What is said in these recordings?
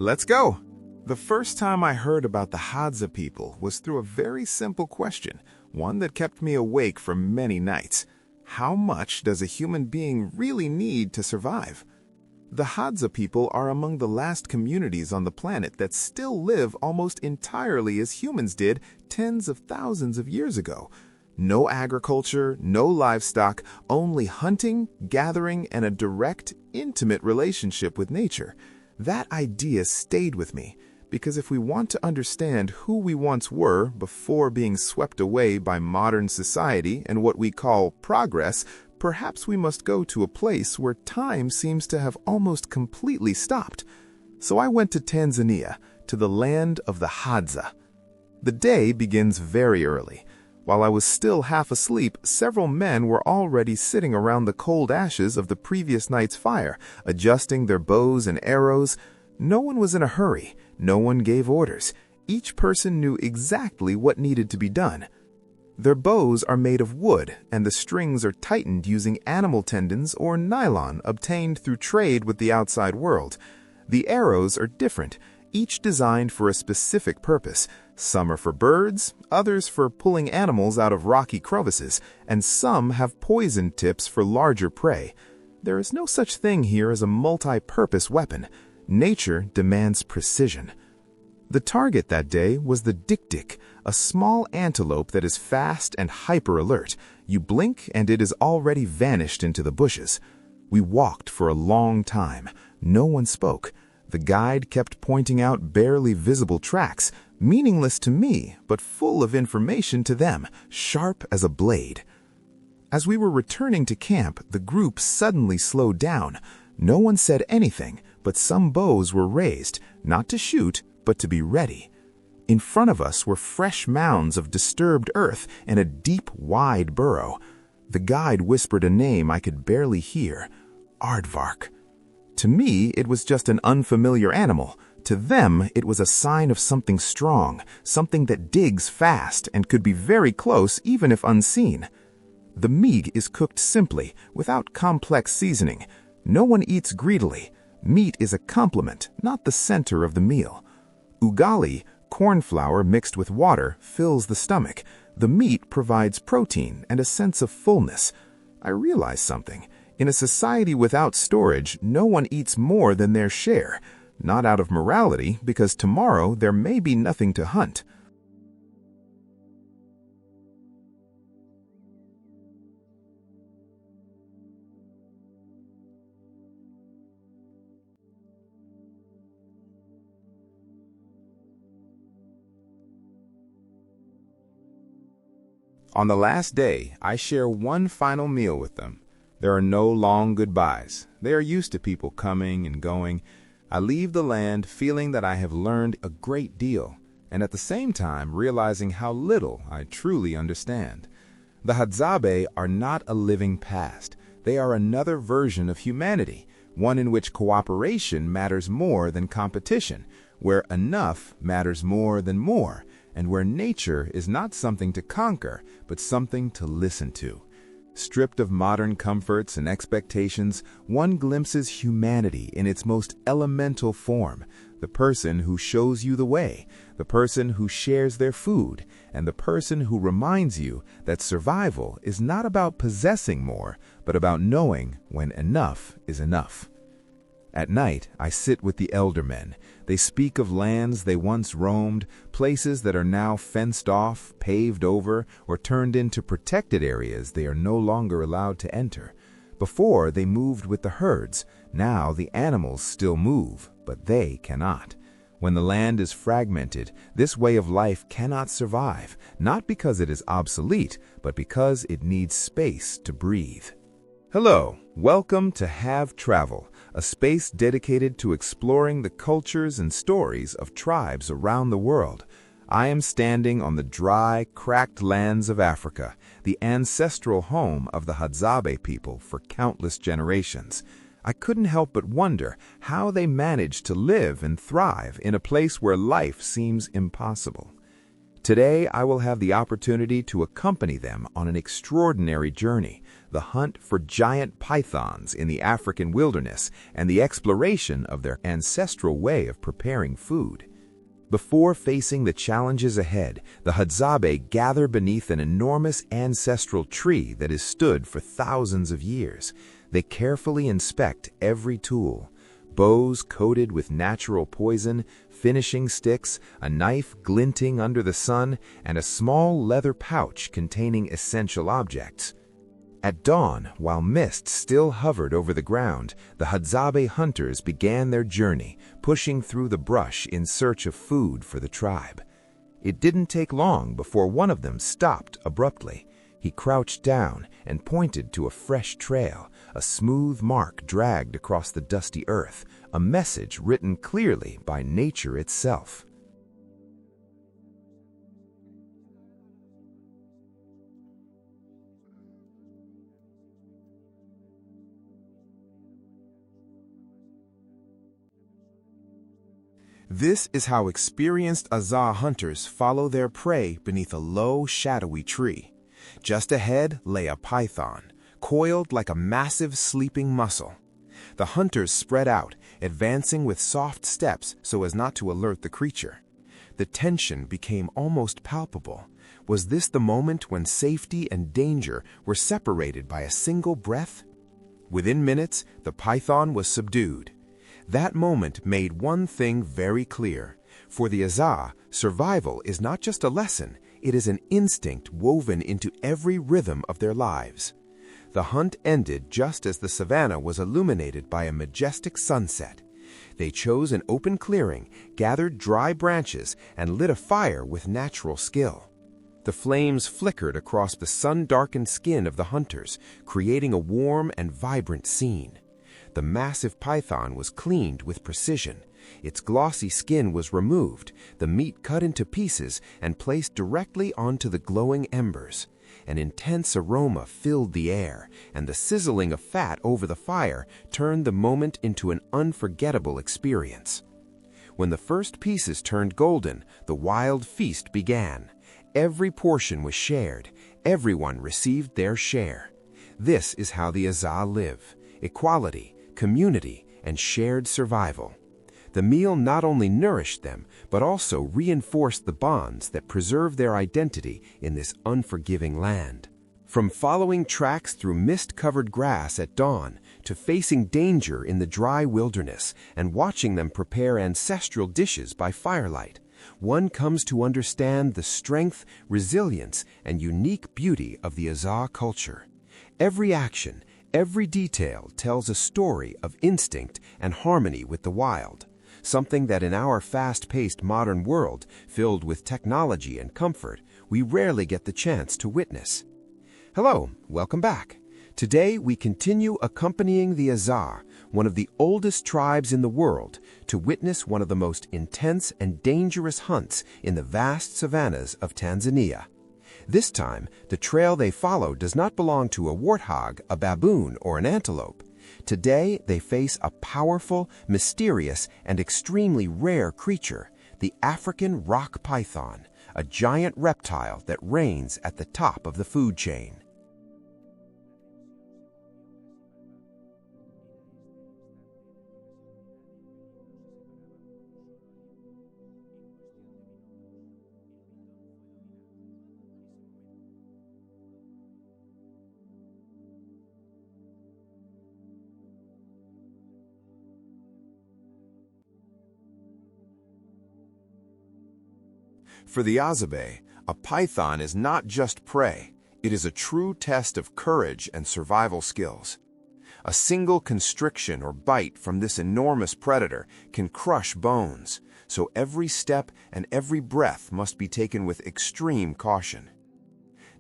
Let's go! The first time I heard about the Hadza people was through a very simple question, one that kept me awake for many nights. How much does a human being really need to survive? The Hadza people are among the last communities on the planet that still live almost entirely as humans did tens of thousands of years ago. No agriculture, no livestock, only hunting, gathering, and a direct, intimate relationship with nature. That idea stayed with me, because if we want to understand who we once were before being swept away by modern society and what we call progress, perhaps we must go to a place where time seems to have almost completely stopped. So I went to Tanzania, to the land of the Hadza. The day begins very early. While I was still half asleep, several men were already sitting around the cold ashes of the previous night's fire, adjusting their bows and arrows. No one was in a hurry. No one gave orders. Each person knew exactly what needed to be done. Their bows are made of wood, and the strings are tightened using animal tendons or nylon obtained through trade with the outside world. The arrows are different, each designed for a specific purpose. Some are for birds, others for pulling animals out of rocky crevices, and some have poison tips for larger prey. There is no such thing here as a multi-purpose weapon. Nature demands precision. The target that day was the dik-dik, a small antelope that is fast and hyper-alert. You blink and it is already vanished into the bushes. We walked for a long time. No one spoke. The guide kept pointing out barely visible tracks, meaningless to me, but full of information to them, sharp as a blade. As we were returning to camp, the group suddenly slowed down. No one said anything, but some bows were raised, not to shoot, but to be ready. In front of us were fresh mounds of disturbed earth and a deep, wide burrow. The guide whispered a name I could barely hear, Aardvark. To me, it was just an unfamiliar animal. To them, it was a sign of something strong, something that digs fast and could be very close even if unseen. The meat is cooked simply, without complex seasoning. No one eats greedily. Meat is a complement, not the center of the meal. Ugali, corn flour mixed with water, fills the stomach. The meat provides protein and a sense of fullness. I realized something. In a society without storage, no one eats more than their share. Not out of morality, because tomorrow there may be nothing to hunt. On the last day, I share one final meal with them. There are no long goodbyes. They are used to people coming and going. I leave the land feeling that I have learned a great deal, and at the same time realizing how little I truly understand. The Hadzabe are not a living past. They are another version of humanity, one in which cooperation matters more than competition, where enough matters more than more, and where nature is not something to conquer, but something to listen to. Stripped of modern comforts and expectations, one glimpses humanity in its most elemental form, the person who shows you the way, the person who shares their food, and the person who reminds you that survival is not about possessing more, but about knowing when enough is enough. At night, I sit with the elder men. They speak of lands they once roamed, places that are now fenced off, paved over, or turned into protected areas they are no longer allowed to enter. Before, they moved with the herds. Now the animals still move, but they cannot. When the land is fragmented, this way of life cannot survive, not because it is obsolete, but because it needs space to breathe. Hello, welcome to Have Travel, a space dedicated to exploring the cultures and stories of tribes around the world. I am standing on the dry, cracked lands of Africa, the ancestral home of the Hadzabe people for countless generations. I couldn't help but wonder how they managed to live and thrive in a place where life seems impossible. Today, I will have the opportunity to accompany them on an extraordinary journey, the hunt for giant pythons in the African wilderness, and the exploration of their ancestral way of preparing food. Before facing the challenges ahead, the Hadzabe gather beneath an enormous ancestral tree that has stood for thousands of years. They carefully inspect every tool: bows coated with natural poison, finishing sticks, a knife glinting under the sun, and a small leather pouch containing essential objects. At dawn, while mist still hovered over the ground, the Hadzabe hunters began their journey, pushing through the brush in search of food for the tribe. It didn't take long before one of them stopped abruptly. He crouched down and pointed to a fresh trail, a smooth mark dragged across the dusty earth, a message written clearly by nature itself. This is how experienced Hadza hunters follow their prey beneath a low, shadowy tree. Just ahead lay a python, coiled like a massive sleeping mussel. The hunters spread out, advancing with soft steps so as not to alert the creature. The tension became almost palpable. Was this the moment when safety and danger were separated by a single breath? Within minutes, the python was subdued. That moment made one thing very clear. For the Hadza, survival is not just a lesson, it is an instinct woven into every rhythm of their lives. The hunt ended just as the savannah was illuminated by a majestic sunset. They chose an open clearing, gathered dry branches, and lit a fire with natural skill. The flames flickered across the sun-darkened skin of the hunters, creating a warm and vibrant scene. The massive python was cleaned with precision. Its glossy skin was removed, the meat cut into pieces and placed directly onto the glowing embers. An intense aroma filled the air, and the sizzling of fat over the fire turned the moment into an unforgettable experience. When the first pieces turned golden, the wild feast began. Every portion was shared. Everyone received their share. This is how the Hadza live: equality, community, and shared survival. The meal not only nourished them, but also reinforced the bonds that preserve their identity in this unforgiving land. From following tracks through mist-covered grass at dawn to facing danger in the dry wilderness and watching them prepare ancestral dishes by firelight, one comes to understand the strength, resilience, and unique beauty of the Hadza culture. Every action, every detail tells a story of instinct and harmony with the wild, something that in our fast-paced modern world, filled with technology and comfort, we rarely get the chance to witness. Hello, welcome back. Today we continue accompanying the Hadza, one of the oldest tribes in the world, to witness one of the most intense and dangerous hunts in the vast savannas of Tanzania. This time, the trail they follow does not belong to a warthog, a baboon, or an antelope. Today, they face a powerful, mysterious, and extremely rare creature, the African rock python, a giant reptile that reigns at the top of the food chain. For the Hadzabe, a python is not just prey, it is a true test of courage and survival skills. A single constriction or bite from this enormous predator can crush bones, so every step and every breath must be taken with extreme caution.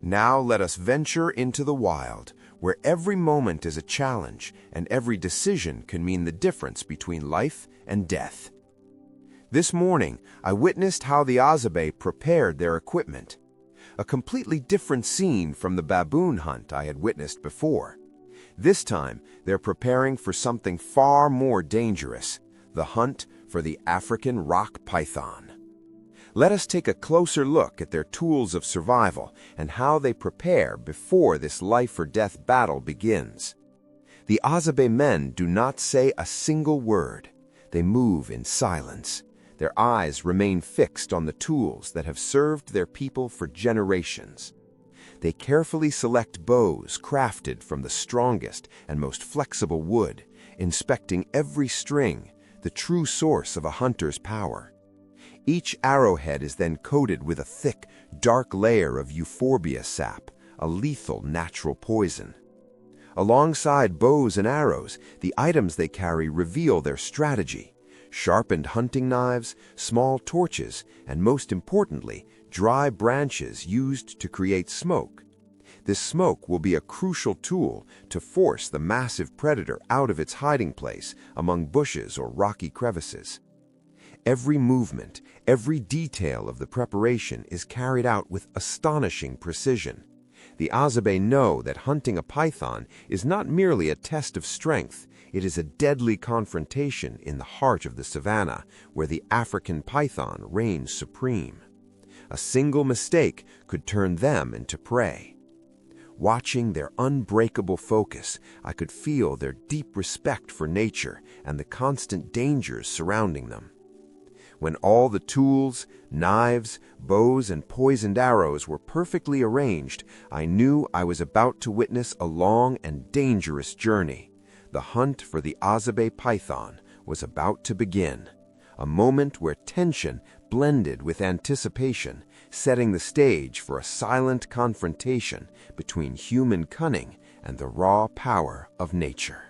Now let us venture into the wild, where every moment is a challenge and every decision can mean the difference between life and death. This morning, I witnessed how the Hadzabe prepared their equipment. A completely different scene from the baboon hunt I had witnessed before. This time, they're preparing for something far more dangerous: the hunt for the African rock python. Let us take a closer look at their tools of survival and how they prepare before this life-or-death battle begins. The Hadzabe men do not say a single word. They move in silence. Their eyes remain fixed on the tools that have served their people for generations. They carefully select bows crafted from the strongest and most flexible wood, inspecting every string, the true source of a hunter's power. Each arrowhead is then coated with a thick, dark layer of euphorbia sap, a lethal natural poison. Alongside bows and arrows, the items they carry reveal their strategy: sharpened hunting knives, small torches, and most importantly, dry branches used to create smoke. This smoke will be a crucial tool to force the massive predator out of its hiding place among bushes or rocky crevices. Every movement, every detail of the preparation is carried out with astonishing precision. The Hadzabe know that hunting a python is not merely a test of strength, it is a deadly confrontation in the heart of the savanna, where the African python reigns supreme. A single mistake could turn them into prey. Watching their unbreakable focus, I could feel their deep respect for nature and the constant dangers surrounding them. When all the tools, knives, bows, and poisoned arrows were perfectly arranged, I knew I was about to witness a long and dangerous journey. The hunt for the Hadzabe python was about to begin, a moment where tension blended with anticipation, setting the stage for a silent confrontation between human cunning and the raw power of nature.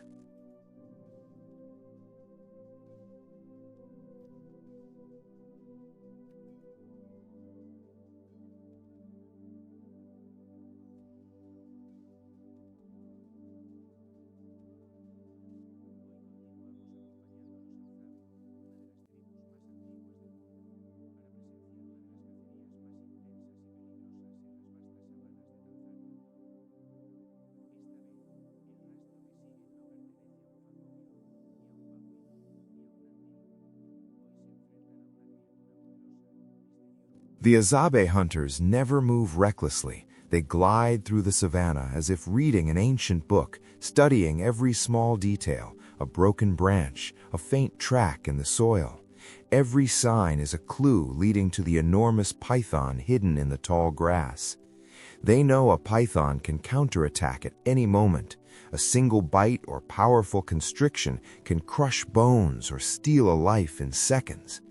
The Hadzabe hunters never move recklessly. They glide through the savanna as if reading an ancient book, studying every small detail, a broken branch, a faint track in the soil. Every sign is a clue leading to the enormous python hidden in the tall grass. They know a python can counterattack at any moment. A single bite or powerful constriction can crush bones or steal a life in seconds.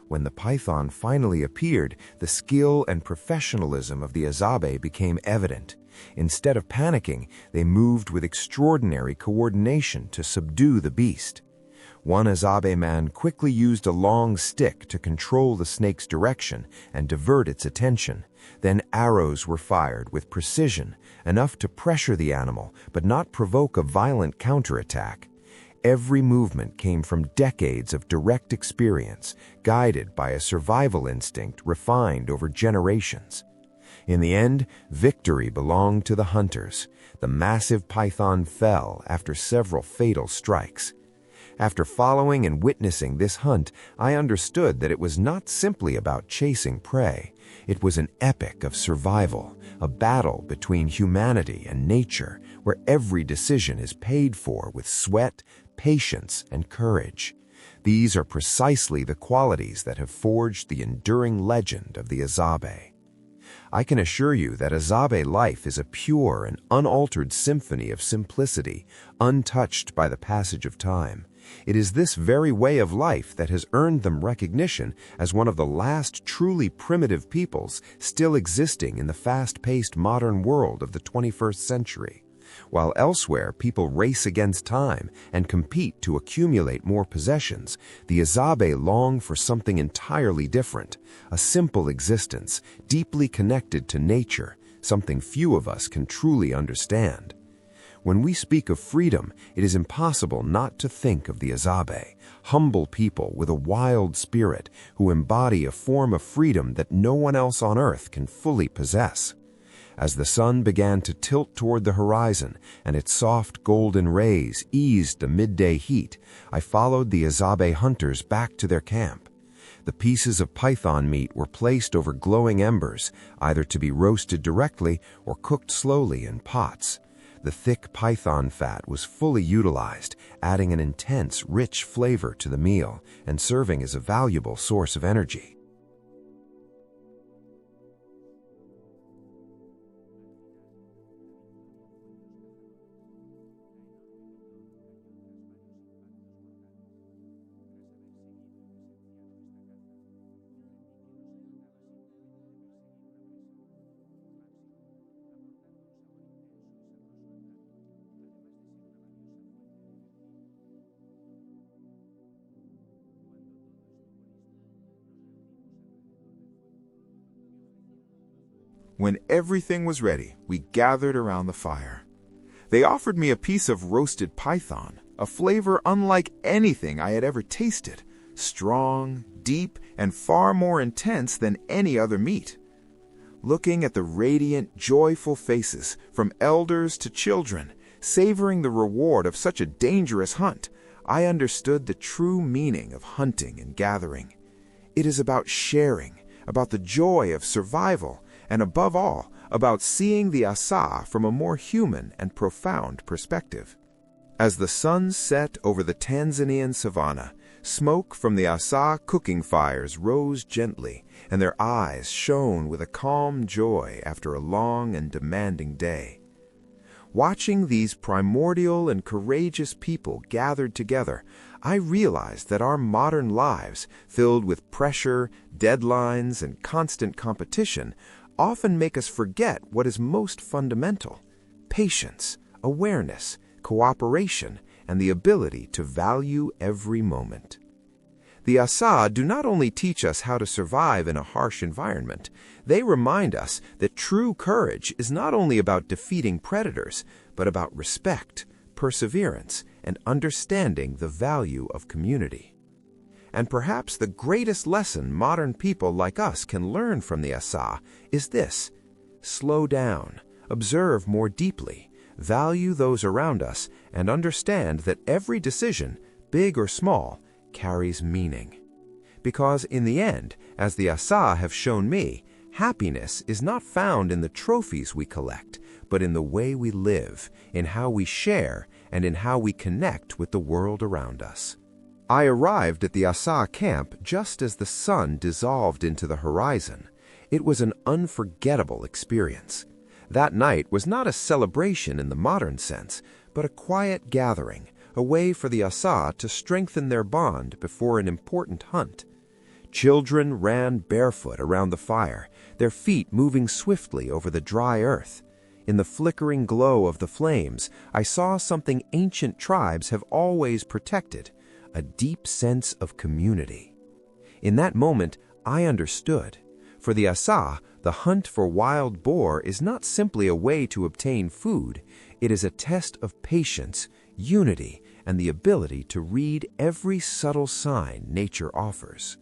When the python finally appeared, the skill and professionalism of the Hadzabe became evident. Instead of panicking, they moved with extraordinary coordination to subdue the beast. One Hadzabe man quickly used a long stick to control the snake's direction and divert its attention. Then arrows were fired with precision, enough to pressure the animal but not provoke a violent counterattack. Every movement came from decades of direct experience, guided by a survival instinct refined over generations. In the end, victory belonged to the hunters. The massive python fell after several fatal strikes. After following and witnessing this hunt, I understood that it was not simply about chasing prey. It was an epic of survival, a battle between humanity and nature, where every decision is paid for with sweat, patience, and courage. These are precisely the qualities that have forged the enduring legend of the Hadzabe. I can assure you that Hadzabe life is a pure and unaltered symphony of simplicity, untouched by the passage of time. It is this very way of life that has earned them recognition as one of the last truly primitive peoples still existing in the fast-paced modern world of the 21st century. While elsewhere people race against time and compete to accumulate more possessions, the Hadzabe long for something entirely different, a simple existence, deeply connected to nature, something few of us can truly understand. When we speak of freedom, it is impossible not to think of the Hadzabe, humble people with a wild spirit who embody a form of freedom that no one else on earth can fully possess. As the sun began to tilt toward the horizon and its soft golden rays eased the midday heat, I followed the Hadzabe hunters back to their camp. The pieces of python meat were placed over glowing embers, either to be roasted directly or cooked slowly in pots. The thick python fat was fully utilized, adding an intense, rich flavor to the meal and serving as a valuable source of energy. When everything was ready, we gathered around the fire. They offered me a piece of roasted python, a flavor unlike anything I had ever tasted, strong, deep, and far more intense than any other meat. Looking at the radiant, joyful faces, from elders to children, savoring the reward of such a dangerous hunt, I understood the true meaning of hunting and gathering. It is about sharing, about the joy of survival, and above all, about seeing the Hadza from a more human and profound perspective. As the sun set over the Tanzanian savanna, smoke from the Hadza cooking fires rose gently, and their eyes shone with a calm joy after a long and demanding day. Watching these primordial and courageous people gathered together, I realized that our modern lives, filled with pressure, deadlines, and constant competition, often make us forget what is most fundamental: patience, awareness, cooperation, and the ability to value every moment. The Hadza do not only teach us how to survive in a harsh environment, they remind us that true courage is not only about defeating predators, but about respect, perseverance, and understanding the value of community. And perhaps the greatest lesson modern people like us can learn from the Hadza is this: slow down, observe more deeply, value those around us, and understand that every decision, big or small, carries meaning. Because in the end, as the Hadza have shown me, happiness is not found in the trophies we collect, but in the way we live, in how we share, and in how we connect with the world around us. I arrived at the Hadza camp just as the sun dissolved into the horizon. It was an unforgettable experience. That night was not a celebration in the modern sense, but a quiet gathering, a way for the Hadza to strengthen their bond before an important hunt. Children ran barefoot around the fire, their feet moving swiftly over the dry earth. In the flickering glow of the flames, I saw something ancient tribes have always protected: a deep sense of community. In that moment, I understood. For the Hadza, the hunt for wild boar is not simply a way to obtain food. It is a test of patience, unity, and the ability to read every subtle sign nature offers.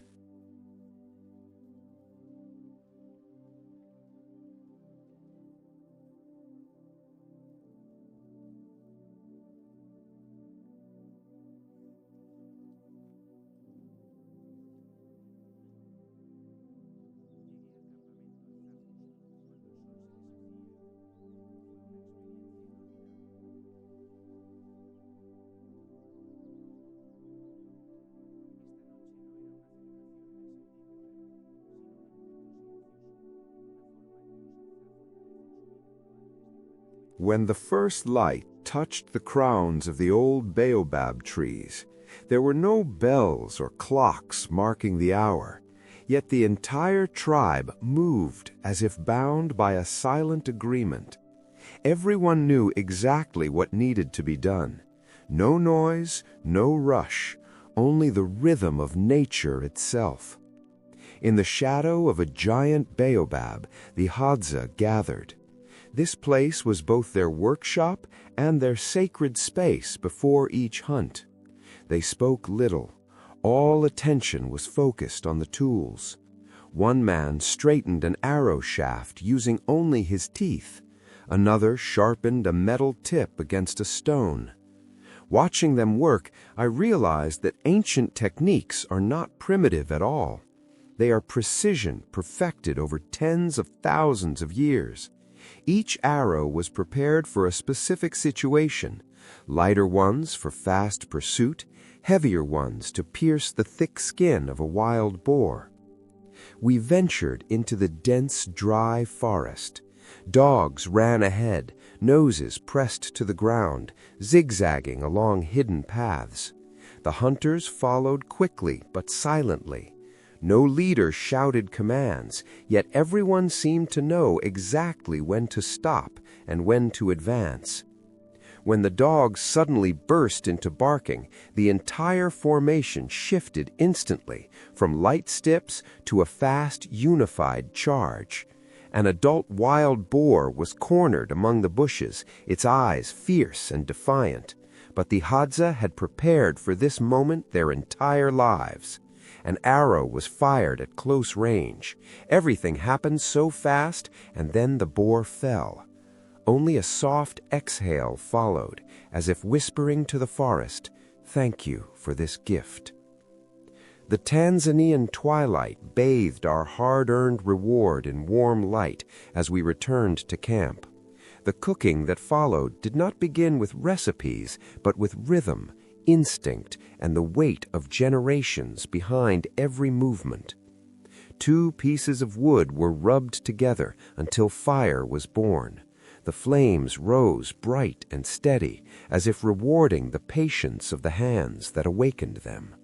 When the first light touched the crowns of the old baobab trees, there were no bells or clocks marking the hour, yet the entire tribe moved as if bound by a silent agreement. Everyone knew exactly what needed to be done. No noise, no rush, only the rhythm of nature itself. In the shadow of a giant baobab, the Hadza gathered. This place was both their workshop and their sacred space before each hunt. They spoke little. All attention was focused on the tools. One man straightened an arrow shaft using only his teeth. Another sharpened a metal tip against a stone. Watching them work, I realized that ancient techniques are not primitive at all. They are precision perfected over tens of thousands of years. Each arrow was prepared for a specific situation, lighter ones for fast pursuit, heavier ones to pierce the thick skin of a wild boar. We ventured into the dense, dry forest. Dogs ran ahead, noses pressed to the ground, zigzagging along hidden paths. The hunters followed quickly but silently. No leader shouted commands, yet everyone seemed to know exactly when to stop and when to advance. When the dogs suddenly burst into barking, the entire formation shifted instantly, from light steps to a fast, unified charge. An adult wild boar was cornered among the bushes, its eyes fierce and defiant. But the Hadza had prepared for this moment their entire lives. An arrow was fired at close range. Everything happened so fast, and then the boar fell. Only a soft exhale followed, as if whispering to the forest, "Thank you for this gift." The Tanzanian twilight bathed our hard-earned reward in warm light as we returned to camp. The cooking that followed did not begin with recipes, but with rhythm, instinct, and the weight of generations behind every movement. 2 pieces of wood were rubbed together until fire was born. The flames rose bright and steady, as if rewarding the patience of the hands that awakened them.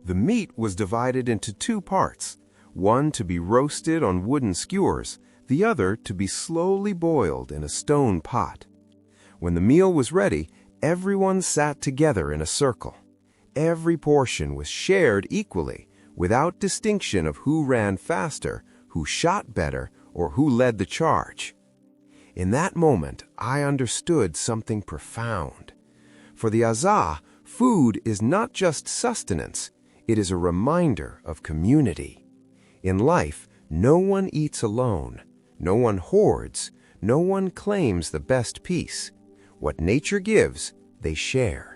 The meat was divided into 2 parts, one to be roasted on wooden skewers, the other to be slowly boiled in a stone pot. When the meal was ready, everyone sat together in a circle. Every portion was shared equally, without distinction of who ran faster, who shot better, or who led the charge. In that moment, I understood something profound. For the Hadza, food is not just sustenance, it is a reminder of community. In life, no one eats alone, no one hoards, no one claims the best piece. What nature gives, they share.